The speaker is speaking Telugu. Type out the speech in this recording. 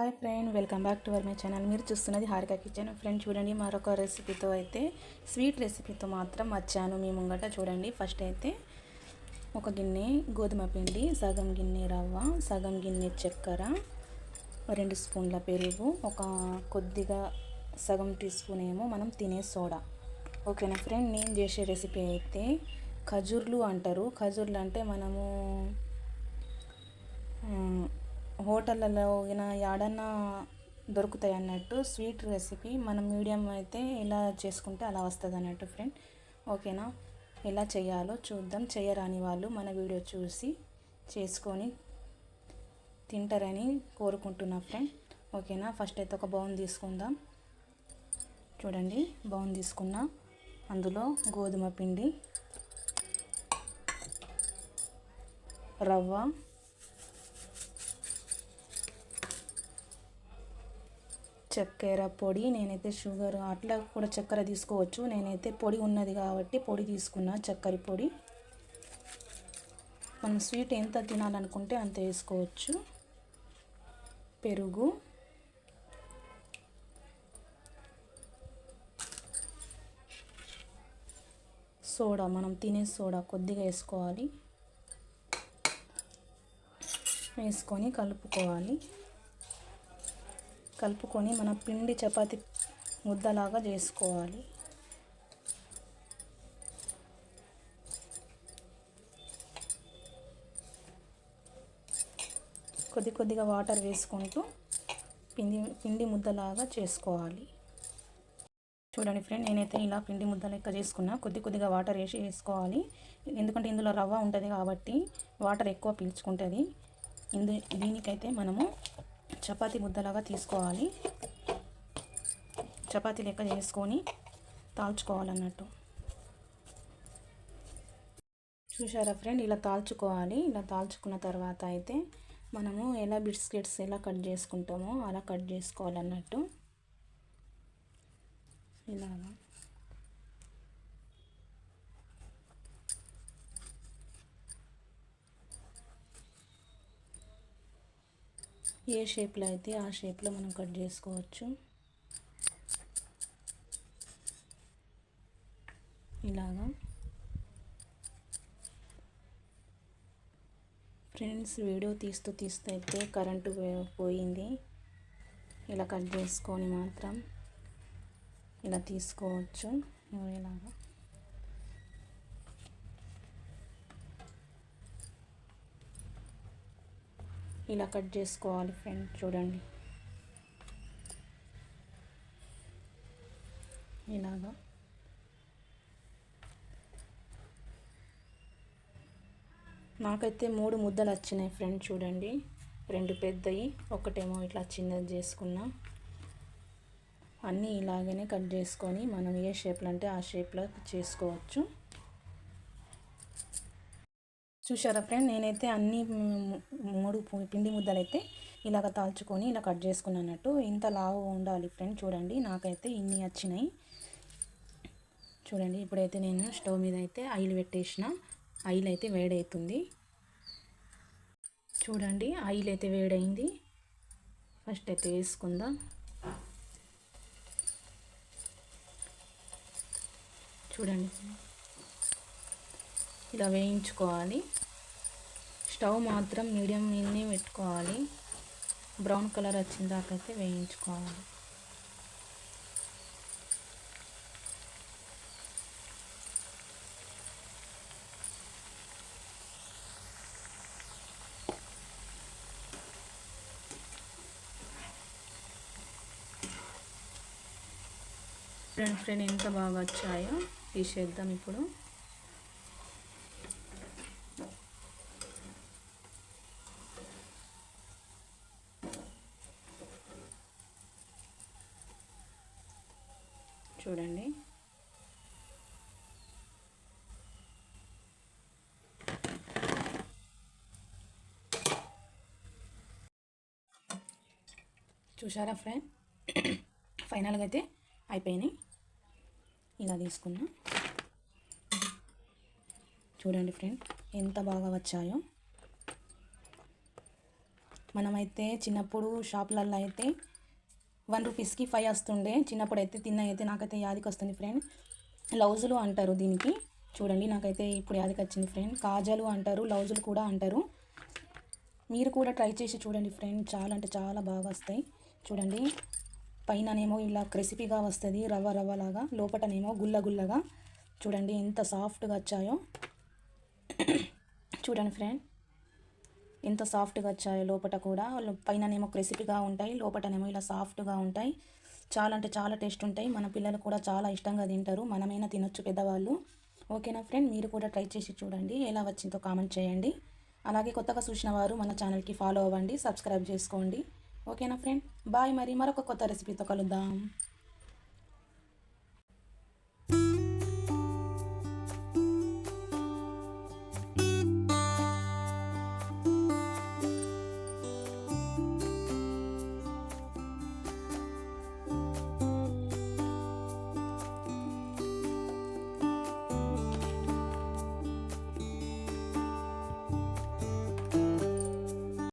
Hi friend, welcome back to my channel. మీరు చూస్తున్నది హారిక కిచెన్. ఫ్రెండ్ చూడండి, మరొక రెసిపీతో అయితే స్వీట్ రెసిపీతో మాత్రం వచ్చాను మీ ముంగట. చూడండి, ఫస్ట్ అయితే ఒక గిన్నె గోధుమ పిండి, సగం గిన్నె రవ్వ, సగం గిన్నె చక్కెర, 2 స్పూన్ల పెరుగు, ఒక కొద్దిగా సగం టీ స్పూన్ ఏమో మనం తినే సోడా. ఓకేనా ఫ్రెండ్, నేను చేసే రెసిపీ అయితే ఖజూర్లు అంటారు. ఖజూర్లు అంటే మనము హోటళ్ళలో యాడన్నా దొరుకుతాయి అన్నట్టు. స్వీట్ రెసిపీ మనం మీడియం అయితే ఎలా చేసుకుంటే అలా వస్తుంది అన్నట్టు ఫ్రెండ్. ఓకేనా, ఎలా చేయాలో చూద్దాం. చేయరాని వాళ్ళు మన వీడియో చూసి చేసుకొని తింటారని కోరుకుంటున్నా ఫ్రెండ్. ఓకేనా, ఫస్ట్ అయితే ఒక బౌల్ తీసుకుందాం. చూడండి, బౌల్ తీసుకున్నా, అందులో గోధుమ పిండి, రవ్వ, చక్కెర పొడి, నేనైతే షుగర్ అట్లా కూడా చక్కెర తీసుకోవచ్చు. నేనైతే పొడి ఉన్నది కాబట్టి పొడి తీసుకున్నా, చక్కెర పొడి. మనం స్వీట్ ఎంత తినాలనుకుంటే అంత వేసుకోవచ్చు. పెరుగు, సోడా, మనం తినే సోడా కొద్దిగా వేసుకోవాలి. వేసుకొని కలుపుకొని మన పిండి చపాతి ముద్దలాగా చేసుకోవాలి. కొద్దిగా వాటర్ వేసుకుంటూ పిండి ముద్దలాగా చేసుకోవాలి. చూడండి ఫ్రెండ్, నేనైతే ఇలా పిండి ముద్ద లెక్క చేసుకున్నా. కొద్దిగా వాటర్ వేసుకోవాలి. ఎందుకంటే ఇందులో రవ్వ ఉంటుంది కాబట్టి వాటర్ ఎక్కువ పీల్చుకుంటుంది. దీనికైతే మనము చపాతీ ముద్దలాగా తీసుకోవాలి. చపాతీ లెక్క చేసుకొని తాల్చుకోవాలన్నట్టు. చూసారా ఫ్రెండ్, ఇలా తాల్చుకోవాలి. ఇలా తాల్చుకున్న తర్వాత అయితే మనము ఎలా బిస్కెట్స్ ఎలా కట్ చేసుకుంటామో అలా కట్ చేసుకోవాలన్నట్టు. ఇలాగా ఏ షేప్లో అయితే ఆ షేప్లో మనం కట్ చేసుకోవచ్చు. ఇలాగా ఫ్రెండ్స్, వీడియో తీస్తూ అయితే కరెంటు పోయింది. ఇలా కట్ చేసుకొని మాత్రం ఇలా తీసుకోవచ్చు. ఇలాగా ఇలా కట్ చేసుకోవాలి ఫ్రెండ్. చూడండి, ఇలాగా నాకైతే 3 ముద్దలు వచ్చినాయి ఫ్రెండ్. చూడండి, 2 పెద్దవి, ఒకటేమో ఇట్లా చిన్నది చేసుకున్నా. అన్నీ ఇలాగనే కట్ చేసుకొని మనం ఏ షేప్లో అంటే ఆ షేప్లో చేసుకోవచ్చు. చూసారా ఫ్రెండ్, నేనైతే అన్ని 3 పిండి ముద్దలు అయితే ఇలాగ తాల్చుకొని ఇలా కట్ చేసుకున్నట్టు. ఇంత లావు ఉండాలి ఫ్రెండ్. చూడండి, నాకైతే ఇన్ని వచ్చినాయి. చూడండి, ఇప్పుడైతే నేను స్టవ్ మీద అయితే ఆయిల్ పెట్టేసిన. ఆయిల్ అయితే వేడవుతుంది. చూడండి, ఆయిల్ అయితే వేడైంది. ఫస్ట్ అయితే వేసుకుందాం. చూడండి, ఇలా వేయించుకోవాలి. స్టవ్ మాత్రం మీడియం మీదనే పెట్టుకోవాలి. బ్రౌన్ కలర్ వచ్చిన దాకైతే వేయించుకోవాలి. ఫ్రెండ్ ఎంత బాగా వచ్చాయో తీసేద్దాం ఇప్పుడు. చూడండి, చూసారా ఫ్రెండ్, ఫైనల్గా అయితే అయిపోయినాయి. ఇలా తీసుకున్నా. చూడండి ఫ్రెండ్, ఎంత బాగా వచ్చాయో. మనమైతే చిన్నప్పుడు షాపులలో అయితే 1 రూపీస్కి 5 వస్తుండే. చిన్నప్పుడు అయితే తిన్నైతే నాకైతే యాదికి వస్తుంది ఫ్రెండ్. లౌజులు అంటారు దీనికి. చూడండి నాకైతే ఇప్పుడు యాదికి వచ్చింది ఫ్రెండ్. కాజాలు అంటారు, లౌజులు కూడా అంటారు. మీరు కూడా ట్రై చేసి చూడండి ఫ్రెండ్. చాలా అంటే చాలా బాగా వస్తాయి. చూడండి పైననేమో ఇలా క్రిస్పీగా వస్తుంది, రవ్వ రవ్వలాగా. లోపటనేమో గుల్ల గుల్లగా. చూడండి ఎంత సాఫ్ట్గా వచ్చాయో. చూడండి ఫ్రెండ్ ఎంత సాఫ్ట్గా వచ్చాయో. లోపట కూడా పైననేమో క్రిస్పీగా ఉంటాయి, లోపటనేమో ఇలా సాఫ్ట్గా ఉంటాయి. చాలా అంటే చాలా టేస్ట్ ఉంటాయి. మన పిల్లలు కూడా చాలా ఇష్టంగా తింటారు. మనమైనా తినొచ్చు పెద్దవాళ్ళు. ఓకేనా ఫ్రెండ్, మీరు కూడా ట్రై చేసి చూడండి. ఎలా వచ్చిందో కామెంట్ చేయండి. అలాగే కొత్తగా చూసిన వారు మన ఛానల్కి ఫాలో అవ్వండి, సబ్స్క్రైబ్ చేసుకోండి. ఓకేనా ఫ్రెండ్, బాయ్. మరి మరొక కొత్త రెసిపీతో కలుద్దాం.